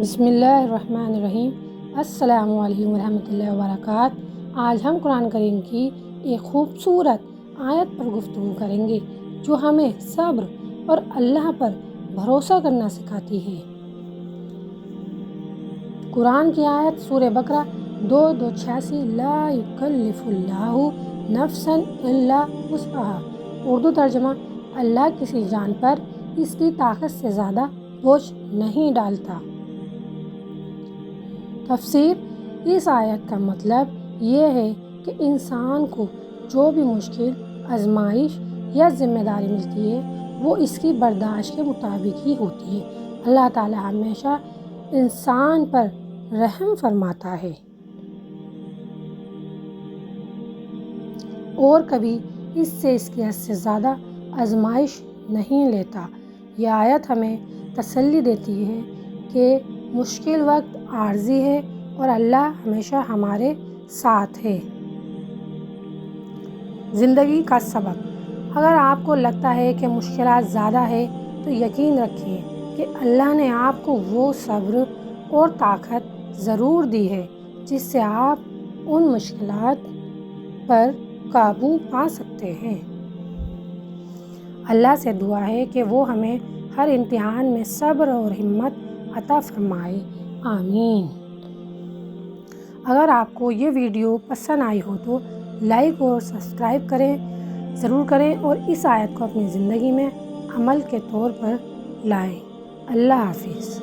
بسم اللہ الرحمن الرحیم۔ السلام علیکم ورحمۃ اللہ وبرکاتہ۔ آج ہم قرآن کریم کی ایک خوبصورت آیت پر گفتگو کریں گے جو ہمیں صبر اور اللہ پر بھروسہ کرنا سکھاتی ہے۔ قرآن کی آیت سورہ بقرہ 2:86 لا یکلف اللہ نفسا الا وسعها۔ اردو ترجمہ: اللہ کسی جان پر اس کی طاقت سے زیادہ بوجھ نہیں ڈالتا۔ تفسیر: اس آیت کا مطلب یہ ہے کہ انسان کو جو بھی مشکل، آزمائش یا ذمہ داری ملتی ہے وہ اس کی برداشت کے مطابق ہی ہوتی ہے۔ اللہ تعالیٰ ہمیشہ انسان پر رحم فرماتا ہے اور کبھی اس کی حد سے زیادہ آزمائش نہیں لیتا۔ یہ آیت ہمیں تسلی دیتی ہے کہ مشکل وقت عارضی ہے اور اللہ ہمیشہ ہمارے ساتھ ہے۔ زندگی کا سبق: اگر آپ کو لگتا ہے کہ مشکلات زیادہ ہے تو یقین رکھیں کہ اللہ نے آپ کو وہ صبر اور طاقت ضرور دی ہے جس سے آپ ان مشکلات پر قابو پا سکتے ہیں۔ اللہ سے دعا ہے کہ وہ ہمیں ہر امتحان میں صبر اور ہمت عطا فرمائے، آمین۔ اگر آپ کو یہ ویڈیو پسند آئی ہو تو لائک اور سبسکرائب ضرور کریں اور اس آیت کو اپنی زندگی میں عمل کے طور پر لائیں۔ اللہ حافظ۔